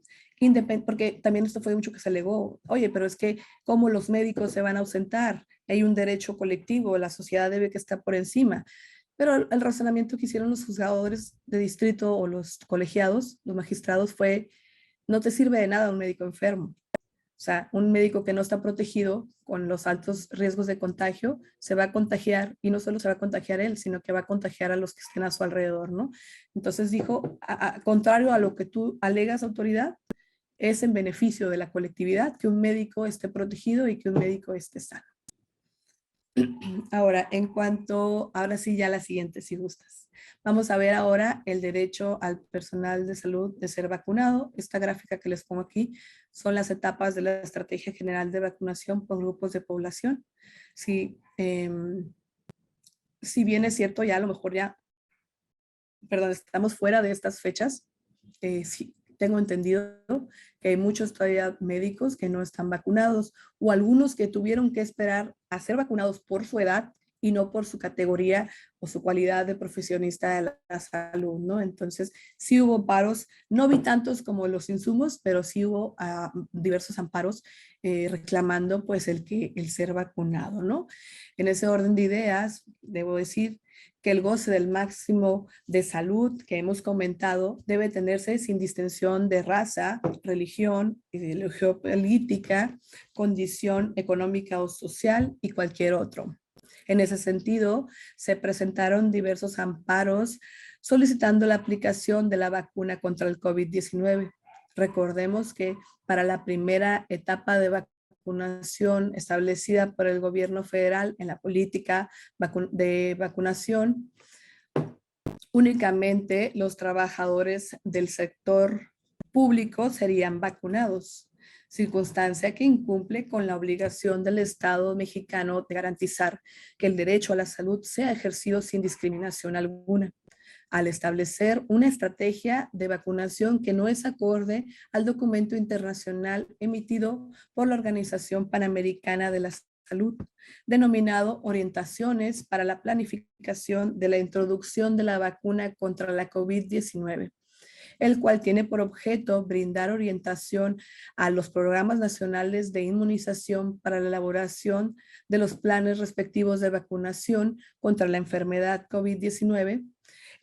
porque también esto fue mucho que se alegó, oye, pero es que ¿cómo los médicos se van a ausentar? Hay un derecho colectivo, la sociedad debe que estar por encima. Pero el razonamiento que hicieron los juzgadores de distrito o los colegiados, los magistrados, fue: no te sirve de nada un médico enfermo. O sea, un médico que no está protegido con los altos riesgos de contagio se va a contagiar, y no solo se va a contagiar él, sino que va a contagiar a los que estén a su alrededor, ¿no? Entonces dijo, contrario a lo que tú alegas, autoridad, es en beneficio de la colectividad que un médico esté protegido y que un médico esté sano. Ahora, ahora sí, ya la siguiente, si gustas. Vamos a ver ahora el derecho al personal de salud de ser vacunado. Esta gráfica que les pongo aquí son las etapas de la Estrategia General de Vacunación por grupos de población. Si bien es cierto, ya a lo mejor estamos fuera de estas fechas, sí, tengo entendido que hay muchos todavía médicos que no están vacunados, o algunos que tuvieron que esperar a ser vacunados por su edad y no por su categoría o su cualidad de profesionista de la salud, ¿no? Entonces, sí hubo paros, no vi tantos como los insumos, pero sí hubo diversos amparos reclamando pues el ser vacunado, ¿no? En ese orden de ideas, debo decir que el goce del máximo de salud que hemos comentado debe tenerse sin distinción de raza, religión, ideología política, condición económica o social y cualquier otro. En ese sentido, se presentaron diversos amparos solicitando la aplicación de la vacuna contra el COVID-19. Recordemos que para la primera etapa de vacunación establecida por el gobierno federal en la política de vacunación, únicamente los trabajadores del sector público serían vacunados, circunstancia que incumple con la obligación del Estado mexicano de garantizar que el derecho a la salud sea ejercido sin discriminación alguna, al establecer una estrategia de vacunación que no es acorde al documento internacional emitido por la Organización Panamericana de la Salud, denominado Orientaciones para la Planificación de la Introducción de la Vacuna contra la COVID-19, el cual tiene por objeto brindar orientación a los programas nacionales de inmunización para la elaboración de los planes respectivos de vacunación contra la enfermedad COVID-19,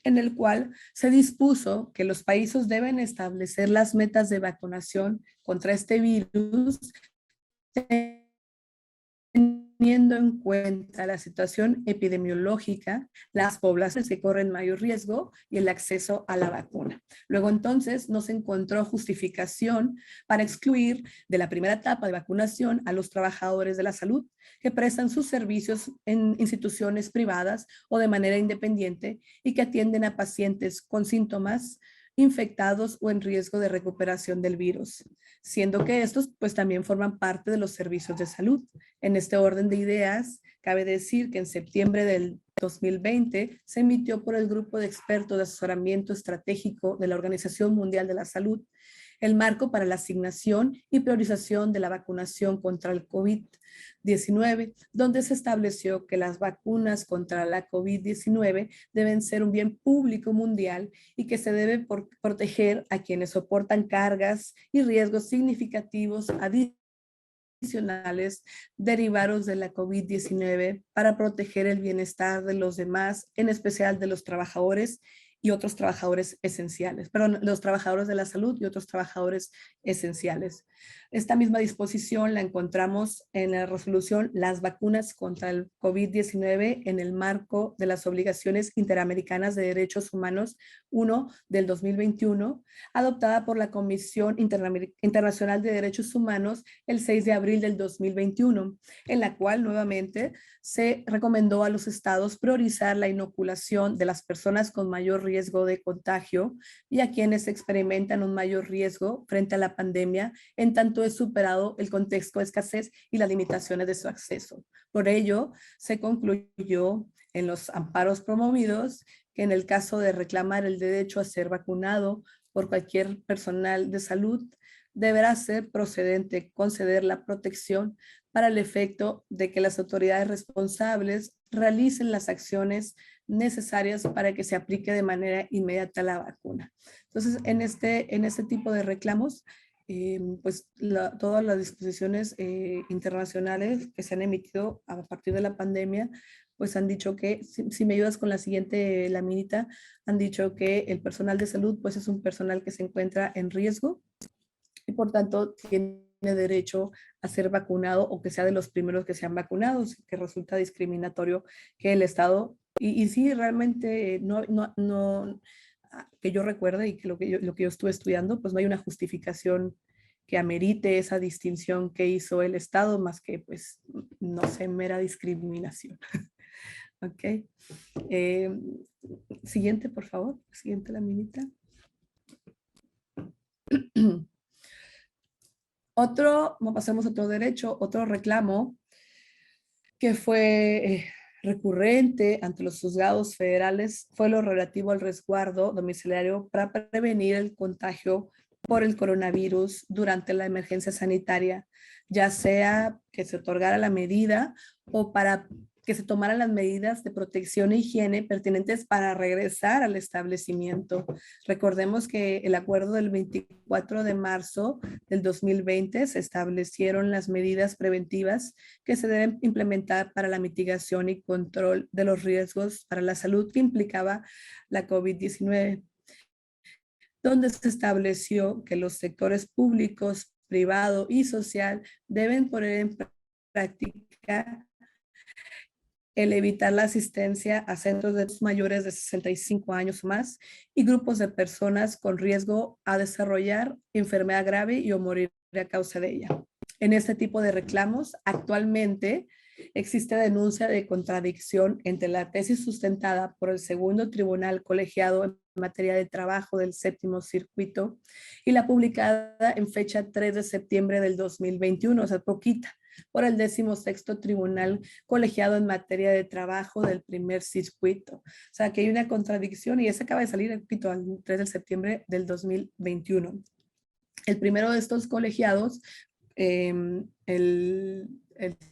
en el cual se dispuso que los países deben establecer las metas de vacunación contra este virus, teniendo en cuenta la situación epidemiológica, las poblaciones que corren mayor riesgo y el acceso a la vacuna. Luego entonces no se encontró justificación para excluir de la primera etapa de vacunación a los trabajadores de la salud que prestan sus servicios en instituciones privadas o de manera independiente y que atienden a pacientes con síntomas infectados o en riesgo de recuperación del virus, siendo que estos pues también forman parte de los servicios de salud. En este orden de ideas, cabe decir que en septiembre del 2020 se emitió por el Grupo de Expertos de Asesoramiento Estratégico de la Organización Mundial de la Salud el marco para la asignación y priorización de la vacunación contra el COVID-19, donde se estableció que las vacunas contra la COVID-19 deben ser un bien público mundial y que se debe proteger a quienes soportan cargas y riesgos significativos adicionales derivados de la COVID-19 para proteger el bienestar de los demás, en especial de los trabajadores y otros trabajadores esenciales, perdón, los trabajadores de la salud y otros trabajadores esenciales. Esta misma disposición la encontramos en la resolución Las vacunas contra el COVID-19 en el marco de las obligaciones interamericanas de derechos humanos 1 del 2021, adoptada por la Comisión Internacional de Derechos Humanos el 6 de abril del 2021, en la cual nuevamente se recomendó a los estados priorizar la inoculación de las personas con mayor riesgo de contagio y a quienes experimentan un mayor riesgo frente a la pandemia, en tanto es superado el contexto de escasez y las limitaciones de su acceso. Por ello, se concluyó en los amparos promovidos que en el caso de reclamar el derecho a ser vacunado por cualquier personal de salud, deberá ser procedente conceder la protección para el efecto de que las autoridades responsables realicen las acciones necesarias para que se aplique de manera inmediata la vacuna. Entonces, en este tipo de reclamos, pues todas las disposiciones internacionales que se han emitido a partir de la pandemia, pues han dicho que, si me ayudas con la siguiente laminita, han dicho que el personal de salud pues es un personal que se encuentra en riesgo y por tanto tiene derecho a ser vacunado o que sea de los primeros que sean vacunados, que resulta discriminatorio que el Estado, y sí, realmente no, que yo recuerde y que lo que yo estuve estudiando, pues no hay una justificación que amerite esa distinción que hizo el Estado, más que pues, no sé, mera discriminación. Ok. Siguiente, por favor. Siguiente laminita. Pasemos a otro derecho, otro reclamo que fue recurrente ante los juzgados federales fue lo relativo al resguardo domiciliario para prevenir el contagio por el coronavirus durante la emergencia sanitaria, ya sea que se otorgara la medida o para que se tomaran las medidas de protección e higiene pertinentes para regresar al establecimiento. Recordemos que el acuerdo del 24 de marzo del 2020 se establecieron las medidas preventivas que se deben implementar para la mitigación y control de los riesgos para la salud que implicaba la COVID-19, donde se estableció que los sectores públicos, privado y social deben poner en práctica el evitar la asistencia a centros de mayores de 65 años o más y grupos de personas con riesgo a desarrollar enfermedad grave y o morir a causa de ella. En este tipo de reclamos, actualmente existe denuncia de contradicción entre la tesis sustentada por el segundo tribunal colegiado en materia de trabajo del séptimo circuito y la publicada en fecha 3 de septiembre del 2021, o sea, poquita, por el 16º tribunal colegiado en materia de trabajo del primer circuito. O sea, que hay una contradicción y esa acaba de salir, repito, el 3 de septiembre del 2021. El primero de estos colegiados, el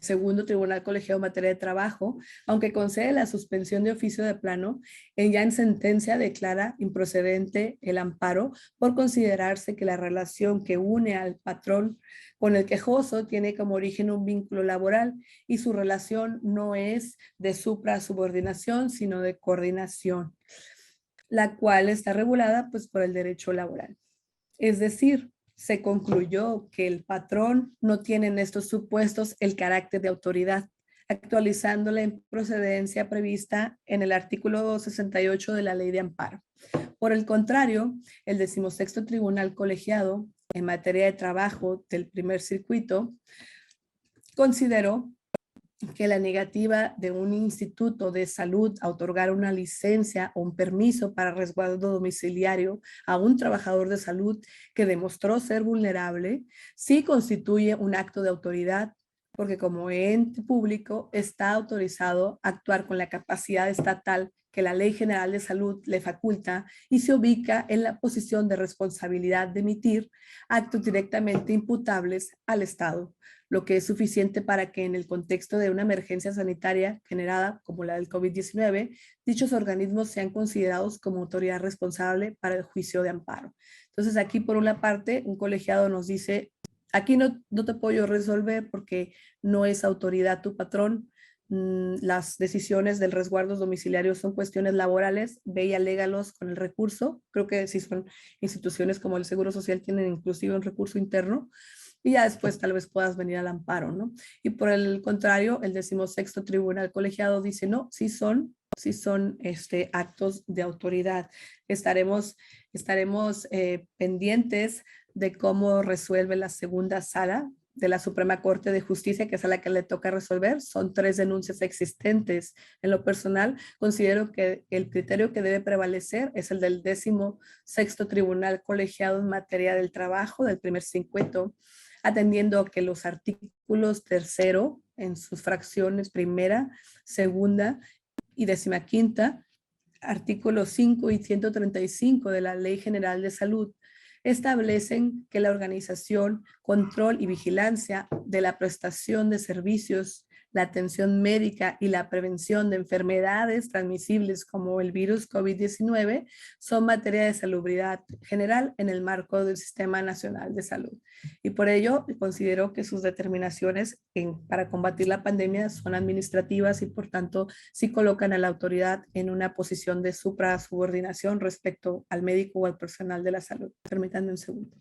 segundo tribunal colegiado en materia de trabajo, aunque concede la suspensión de oficio de plano, ya en sentencia declara improcedente el amparo por considerarse que la relación que une al patrón con el quejoso tiene como origen un vínculo laboral y su relación no es de supra-subordinación, sino de coordinación, la cual está regulada pues por el derecho laboral. Es decir, se concluyó que el patrón no tiene en estos supuestos el carácter de autoridad, actualizando la improcedencia prevista en el artículo 68 de la Ley de Amparo. Por el contrario, el 16º Tribunal Colegiado en materia de trabajo del primer circuito consideró que la negativa de un instituto de salud a otorgar una licencia o un permiso para resguardo domiciliario a un trabajador de salud que demostró ser vulnerable, sí constituye un acto de autoridad, porque como ente público está autorizado a actuar con la capacidad estatal que la Ley General de Salud le faculta y se ubica en la posición de responsabilidad de emitir actos directamente imputables al Estado, lo que es suficiente para que en el contexto de una emergencia sanitaria generada como la del COVID-19, dichos organismos sean considerados como autoridad responsable para el juicio de amparo. Entonces aquí por una parte un colegiado nos dice, aquí no te puedo yo resolver porque no es autoridad tu patrón, las decisiones del resguardo domiciliario son cuestiones laborales, ve y alégalos con el recurso, creo que si son instituciones como el Seguro Social tienen inclusive un recurso interno, y ya después tal vez puedas venir al amparo, ¿no? Y por el contrario, el 16º Tribunal Colegiado dice, no, sí son actos de autoridad. Estaremos pendientes de cómo resuelve la segunda sala de la Suprema Corte de Justicia, que es a la que le toca resolver. Son 3 denuncias existentes. En lo personal, considero que el criterio que debe prevalecer es el del 16º Tribunal Colegiado en materia del trabajo del primer circuito, atendiendo a que los artículos 3º en sus fracciones primera, segunda y 15ª, artículos 5 y 135 de la Ley General de Salud, establecen que la organización, control y vigilancia de la prestación de servicios, la atención médica y la prevención de enfermedades transmisibles como el virus COVID-19 son materia de salubridad general en el marco del Sistema Nacional de Salud. Y por ello considero que sus determinaciones para combatir la pandemia son administrativas y por tanto sí colocan a la autoridad en una posición de supra-subordinación respecto al médico o al personal de la salud. Permítanme un segundo.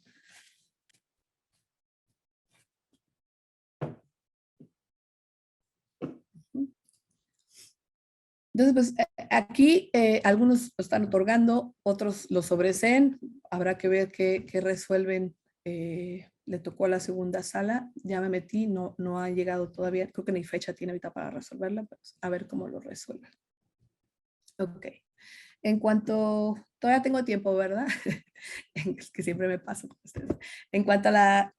Entonces, pues aquí algunos lo están otorgando, otros lo sobreseen. Habrá que ver qué resuelven. Le tocó a la segunda sala. Ya me metí, no ha llegado todavía. Creo que ni fecha tiene ahorita para resolverla. Pues, a ver cómo lo resuelven. Ok. En cuanto, todavía tengo tiempo, ¿verdad? Es que siempre me pasa con ustedes. En cuanto a la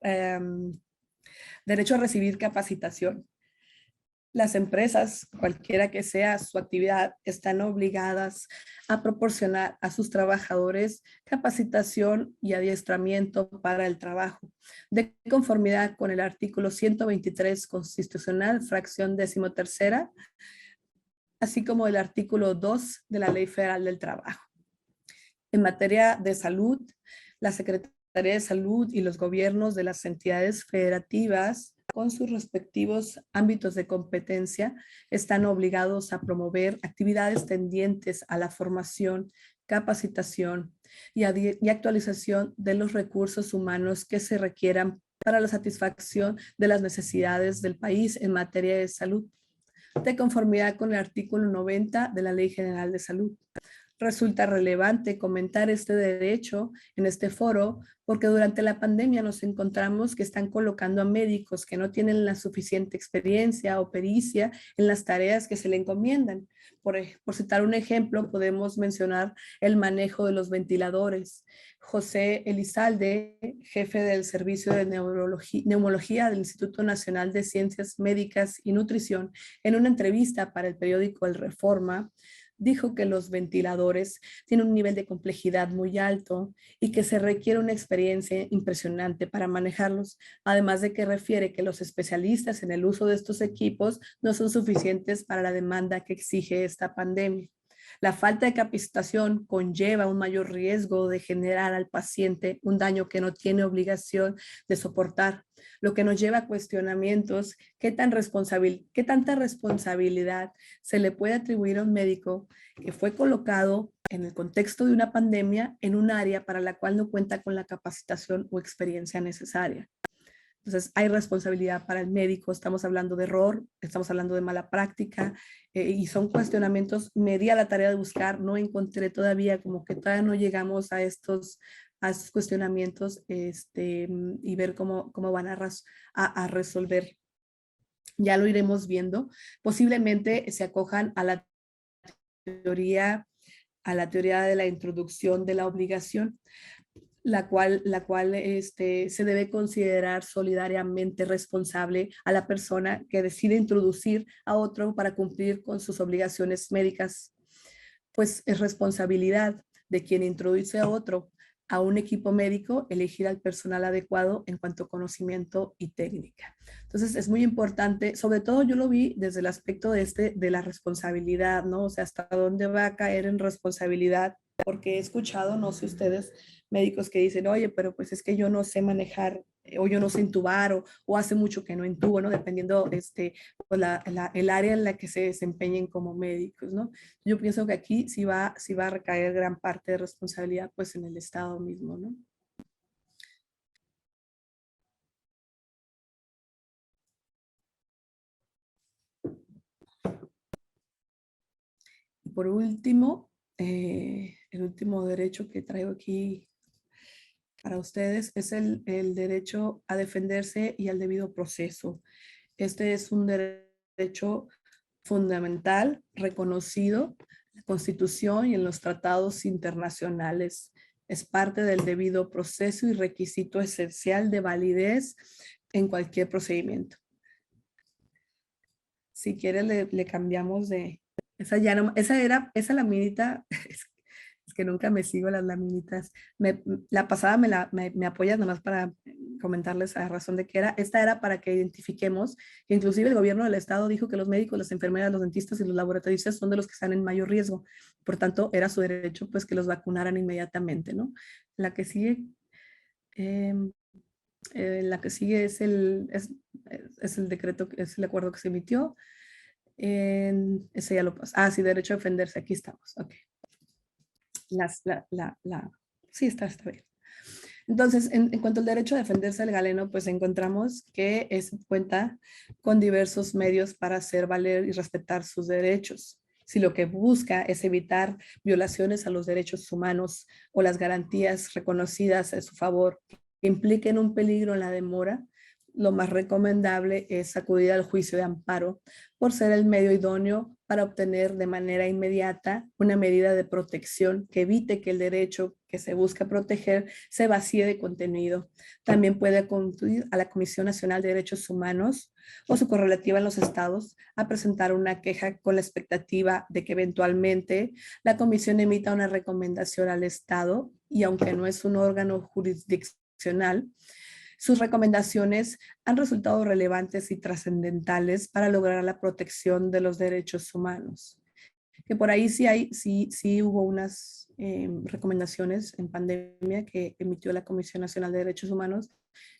derecho a recibir capacitación. Las empresas, cualquiera que sea su actividad, están obligadas a proporcionar a sus trabajadores capacitación y adiestramiento para el trabajo, de conformidad con el artículo 123 constitucional, fracción 13ª, así como el artículo 2 de la Ley Federal del Trabajo. En materia de salud, la Secretaría de Salud y los gobiernos de las entidades federativas con sus respectivos ámbitos de competencia, están obligados a promover actividades tendientes a la formación, capacitación y actualización de los recursos humanos que se requieran para la satisfacción de las necesidades del país en materia de salud. de conformidad con el artículo 90 de la Ley General de Salud. Resulta relevante comentar este derecho en este foro porque durante la pandemia nos encontramos que están colocando a médicos que no tienen la suficiente experiencia o pericia en las tareas que se le encomiendan. Por citar un ejemplo, podemos mencionar el manejo de los ventiladores. José Elizalde, jefe del Servicio de Neumología del Instituto Nacional de Ciencias Médicas y Nutrición, en una entrevista para el periódico El Reforma, dijo que los ventiladores tienen un nivel de complejidad muy alto y que se requiere una experiencia impresionante para manejarlos, además de que refiere que los especialistas en el uso de estos equipos no son suficientes para la demanda que exige esta pandemia. La falta de capacitación conlleva un mayor riesgo de generar al paciente un daño que no tiene obligación de soportar, lo que nos lleva a cuestionamientos: ¿qué tanta responsabilidad se le puede atribuir a un médico que fue colocado en el contexto de una pandemia en un área para la cual no cuenta con la capacitación o experiencia necesaria? Entonces, hay responsabilidad para el médico, estamos hablando de error, estamos hablando de mala práctica, y son cuestionamientos. Me di a la tarea de buscar, no encontré todavía, como que todavía no llegamos a estos cuestionamientos, y ver cómo van a resolver. Ya lo iremos viendo. Posiblemente se acojan a la teoría de la introducción de la obligación, la cual se debe considerar solidariamente responsable a la persona que decide introducir a otro para cumplir con sus obligaciones médicas, pues es responsabilidad de quien introduce a otro a un equipo médico elegir al personal adecuado en cuanto a conocimiento y técnica. Entonces es muy importante, sobre todo yo lo vi desde el aspecto de la responsabilidad, ¿no? O sea, hasta dónde va a caer en responsabilidad, porque he escuchado, no sé ustedes, médicos que dicen, oye, pero pues es que yo no sé manejar, o yo no sé intubar, o hace mucho que no intubo, ¿no? Dependiendo pues el área en la que se desempeñen como médicos, ¿no? Yo pienso que aquí sí va a recaer gran parte de responsabilidad pues en el Estado mismo, ¿no? Y por último, el último derecho que traigo aquí para ustedes es el derecho a defenderse y al debido proceso. Este es un derecho fundamental, reconocido en la Constitución y en los tratados internacionales. Es parte del debido proceso y requisito esencial de validez en cualquier procedimiento. Si quiere le cambiamos de... Esa ya no, esa laminita, es que nunca me sigo las laminitas. La pasada me apoyas nomás para comentarles a razón de que era. Esta era para que identifiquemos que inclusive el gobierno del estado dijo que los médicos, las enfermeras, los dentistas y los laboratoristas son de los que están en mayor riesgo. Por tanto, era su derecho pues que los vacunaran inmediatamente, ¿no? La que sigue, es el decreto, es el acuerdo que se emitió. Ese ya lo pasó. Ah, sí, derecho a defenderse. Aquí estamos. Ok. Sí, está bien. Entonces, en cuanto al derecho a defenderse del galeno, pues encontramos que cuenta con diversos medios para hacer valer y respetar sus derechos. Si lo que busca es evitar violaciones a los derechos humanos o las garantías reconocidas a su favor que impliquen un peligro en la demora, lo más recomendable es acudir al juicio de amparo por ser el medio idóneo para obtener de manera inmediata una medida de protección que evite que el derecho que se busca proteger se vacíe de contenido. También puede acudir a la Comisión Nacional de Derechos Humanos o su correlativa en los estados a presentar una queja con la expectativa de que eventualmente la comisión emita una recomendación al estado, y aunque no es un órgano jurisdiccional, sus recomendaciones han resultado relevantes y trascendentales para lograr la protección de los derechos humanos. Que por ahí sí hubo unas recomendaciones en pandemia que emitió la Comisión Nacional de Derechos Humanos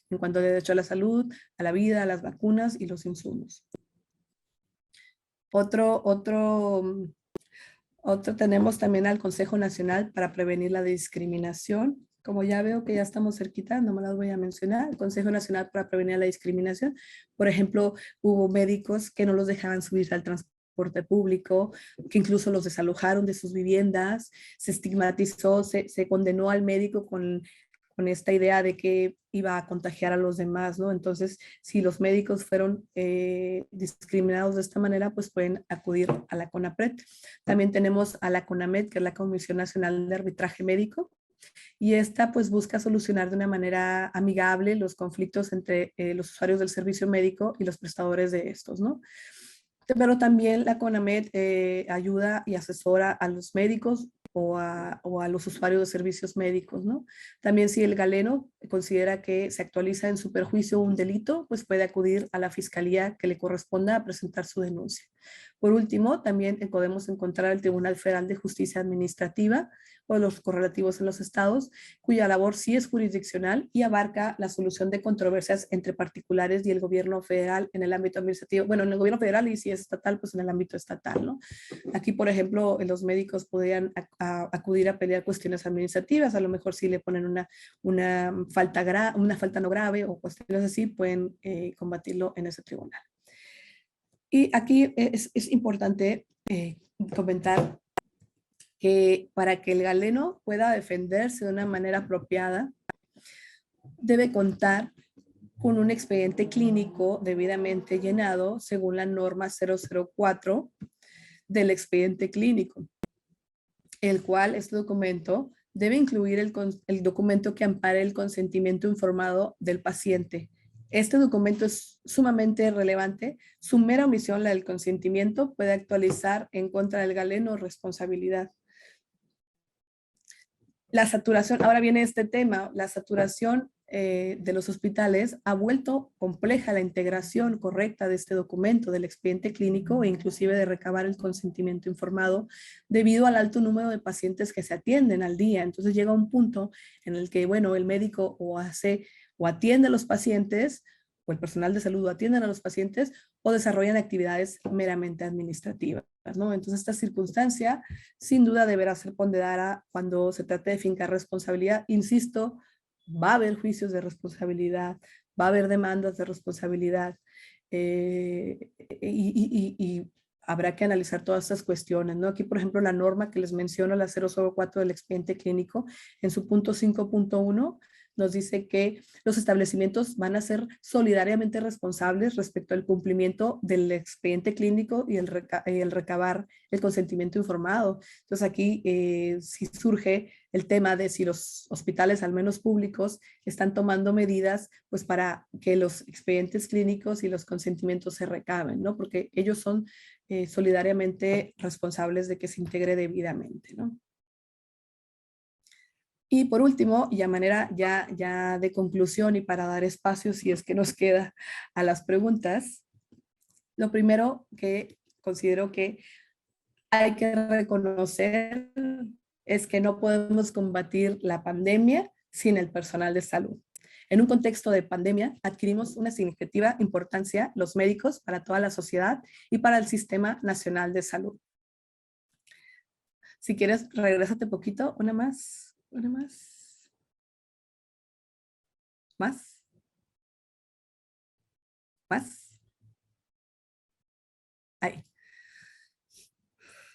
en cuanto al derecho a la salud, a la vida, a las vacunas y los insumos. Tenemos también al Consejo Nacional para Prevenir la Discriminación, como ya veo que ya estamos cerquita, no me las voy a mencionar, el Consejo Nacional para Prevenir la Discriminación. Por ejemplo, hubo médicos que no los dejaban subir al transporte público, que incluso los desalojaron de sus viviendas, se estigmatizó, se condenó al médico con esta idea de que iba a contagiar a los demás, ¿no? Entonces, si los médicos fueron discriminados de esta manera, pues pueden acudir a la CONAPRED. También tenemos a la CONAMED, que es la Comisión Nacional de Arbitraje Médico, y esta pues busca solucionar de una manera amigable los conflictos entre los usuarios del servicio médico y los prestadores de estos, ¿no? Pero también la CONAMED ayuda y asesora a los médicos o a los usuarios de servicios médicos, ¿no? También si el galeno considera que se actualiza en su perjuicio un delito, pues puede acudir a la fiscalía que le corresponda a presentar su denuncia. Por último, también podemos encontrar el Tribunal Federal de Justicia Administrativa o los correlativos en los estados, cuya labor sí es jurisdiccional y abarca la solución de controversias entre particulares y el gobierno federal en el ámbito administrativo. Bueno, en el gobierno federal, y si es estatal, pues en el ámbito estatal, ¿no? Aquí, por ejemplo, los médicos podrían acudir a pelear cuestiones administrativas, a lo mejor si le ponen una falta no grave o cuestiones así, pueden combatirlo en ese tribunal. Y aquí es importante comentar que para que el galeno pueda defenderse de una manera apropiada, debe contar con un expediente clínico debidamente llenado según la norma 004 del expediente clínico, el cual este documento debe incluir el documento que ampare el consentimiento informado del paciente. Este documento es sumamente relevante. Su mera omisión, la del consentimiento, puede actualizar en contra del galeno responsabilidad. La saturación, ahora viene este tema, la saturación de los hospitales ha vuelto compleja la integración correcta de este documento, del expediente clínico e inclusive de recabar el consentimiento informado debido al alto número de pacientes que se atienden al día. Entonces llega un punto en el que, bueno, el médico o atiende a los pacientes, o el personal de salud atienden a los pacientes, o desarrollan actividades meramente administrativas, ¿no? Entonces esta circunstancia sin duda deberá ser ponderada cuando se trate de fincar responsabilidad. Insisto, va a haber juicios de responsabilidad, va a haber demandas de responsabilidad y habrá que analizar todas estas cuestiones, ¿no? Aquí, por ejemplo, la norma que les menciono, la 004 del expediente clínico, en su punto 5.1, nos dice que los establecimientos van a ser solidariamente responsables respecto al cumplimiento del expediente clínico y el recabar el consentimiento informado. Entonces aquí sí surge el tema de si los hospitales, al menos públicos, están tomando medidas pues para que los expedientes clínicos y los consentimientos se recaben, ¿no? Porque ellos son solidariamente responsables de que se integre debidamente, ¿no? Y por último, y a manera ya de conclusión y para dar espacio, si es que nos queda a las preguntas, lo primero que considero que hay que reconocer es que no podemos combatir la pandemia sin el personal de salud. En un contexto de pandemia, adquirimos una significativa importancia los médicos para toda la sociedad y para el Sistema Nacional de Salud. Si quieres, regrésate poquito, una más. Una más. ¿Más? ¿Más? Ahí.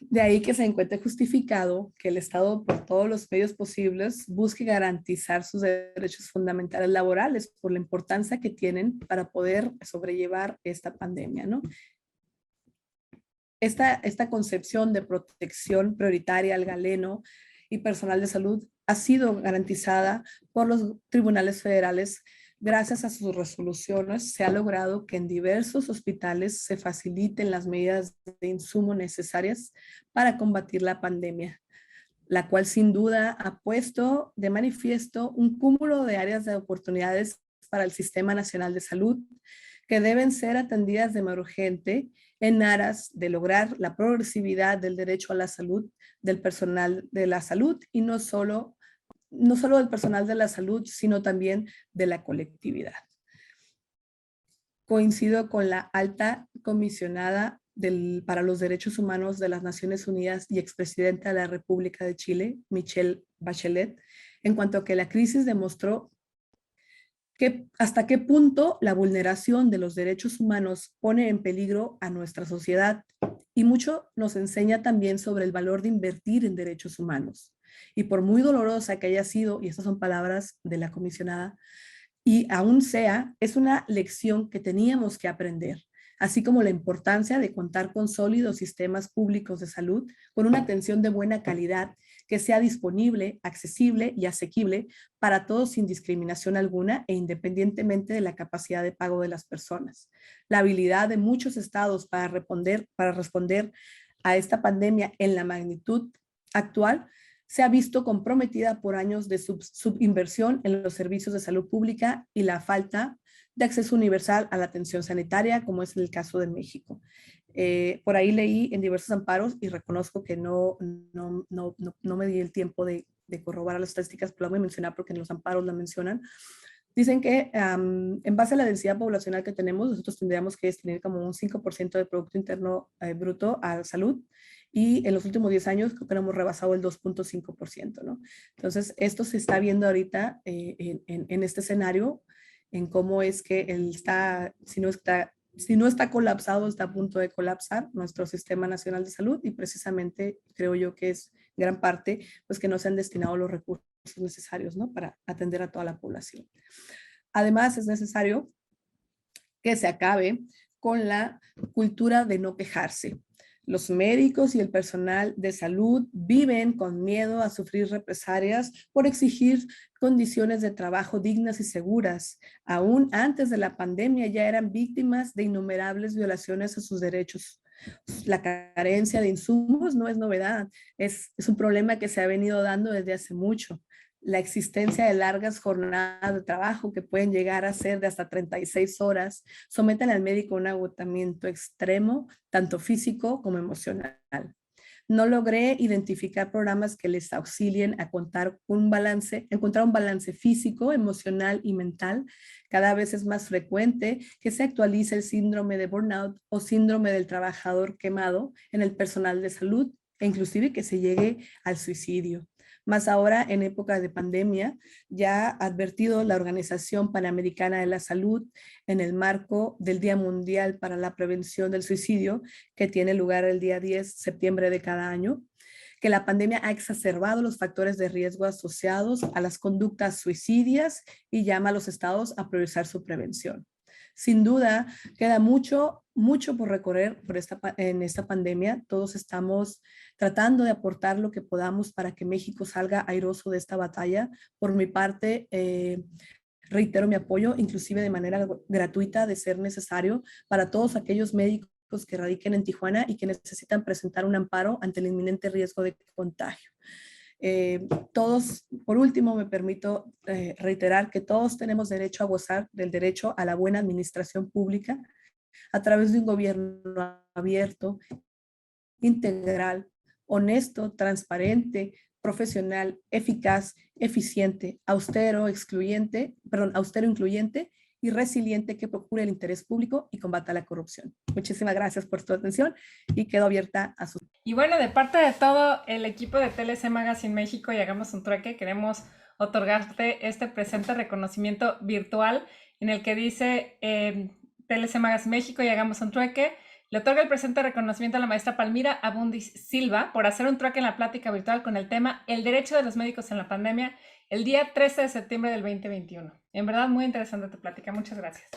De ahí que se encuentre justificado que el Estado, por todos los medios posibles, busque garantizar sus derechos fundamentales laborales por la importancia que tienen para poder sobrellevar esta pandemia, ¿no? Esta concepción de protección prioritaria al galeno y personal de salud ha sido garantizada por los tribunales federales. Gracias a sus resoluciones se ha logrado que en diversos hospitales se faciliten las medidas de insumo necesarias para combatir la pandemia, la cual sin duda ha puesto de manifiesto un cúmulo de áreas de oportunidades para el Sistema Nacional de Salud que deben ser atendidas de manera urgente en aras de lograr la progresividad del derecho a la salud del personal de la salud y no solo del personal de la salud, sino también de la colectividad. Coincido con la alta comisionada para los Derechos Humanos de las Naciones Unidas y expresidenta de la República de Chile, Michelle Bachelet, en cuanto a que la crisis demostró hasta qué punto la vulneración de los derechos humanos pone en peligro a nuestra sociedad, y mucho nos enseña también sobre el valor de invertir en derechos humanos. Y por muy dolorosa que haya sido, y estas son palabras de la comisionada, y aún sea, es una lección que teníamos que aprender, así como la importancia de contar con sólidos sistemas públicos de salud, con una atención de buena calidad, que sea disponible, accesible y asequible para todos sin discriminación alguna e independientemente de la capacidad de pago de las personas. La habilidad de muchos estados para responder a esta pandemia en la magnitud actual se ha visto comprometida por años de subinversión en los servicios de salud pública y la falta de acceso universal a la atención sanitaria, como es el caso de México. Por ahí leí en diversos amparos y reconozco que no me di el tiempo de corroborar las estadísticas, pero la voy a mencionar porque en los amparos la mencionan. Dicen que en base a la densidad poblacional que tenemos, nosotros tendríamos que destinar como un 5% de Producto Interno Bruto a salud, y en los últimos 10 años creo que no hemos rebasado el 2.5%, ¿no? Entonces, esto se está viendo ahorita en este escenario, en cómo es que si no está colapsado, está a punto de colapsar nuestro Sistema Nacional de Salud, y precisamente creo yo que es gran parte, pues, que no se han destinado los recursos necesarios, ¿no?, para atender a toda la población. Además, es necesario que se acabe con la cultura de no quejarse. Los médicos y el personal de salud viven con miedo a sufrir represalias por exigir condiciones de trabajo dignas y seguras. Aún antes de la pandemia ya eran víctimas de innumerables violaciones a sus derechos. La carencia de insumos no es novedad, es un problema que se ha venido dando desde hace mucho. La existencia de largas jornadas de trabajo que pueden llegar a ser de hasta 36 horas someten al médico a un agotamiento extremo, tanto físico como emocional. No logré identificar programas que les auxilien a encontrar un balance físico, emocional y mental. Cada vez es más frecuente que se actualice el síndrome de burnout o síndrome del trabajador quemado en el personal de salud, e inclusive que se llegue al suicidio. Más ahora, en época de pandemia, ya ha advertido la Organización Panamericana de la Salud, en el marco del Día Mundial para la Prevención del Suicidio, que tiene lugar el día 10 de septiembre de cada año, que la pandemia ha exacerbado los factores de riesgo asociados a las conductas suicidas y llama a los estados a priorizar su prevención. Sin duda, queda mucho por recorrer en esta pandemia. Todos estamos tratando de aportar lo que podamos para que México salga airoso de esta batalla. Por mi parte, reitero mi apoyo, inclusive de manera gratuita, de ser necesario, para todos aquellos médicos que radiquen en Tijuana y que necesitan presentar un amparo ante el inminente riesgo de contagio. Por último, me permito reiterar que todos tenemos derecho a gozar del derecho a la buena administración pública a través de un gobierno abierto, integral, honesto, transparente, profesional, eficaz, eficiente, austero, incluyente y resiliente, que procure el interés público y combata la corrupción. Muchísimas gracias por tu atención y quedo abierta a sus... Y bueno, de parte de todo el equipo de TLC Magazine México y Hagamos un Trueque, queremos otorgarte este presente reconocimiento virtual en el que dice TLC Magazine México y Hagamos un Trueque. Le otorga el presente reconocimiento a la maestra Palmira Abundis Silva por hacer un trueque en la plática virtual con el tema El derecho de los médicos en la pandemia, el día 13 de septiembre del 2021. En verdad, muy interesante tu plática. Muchas gracias.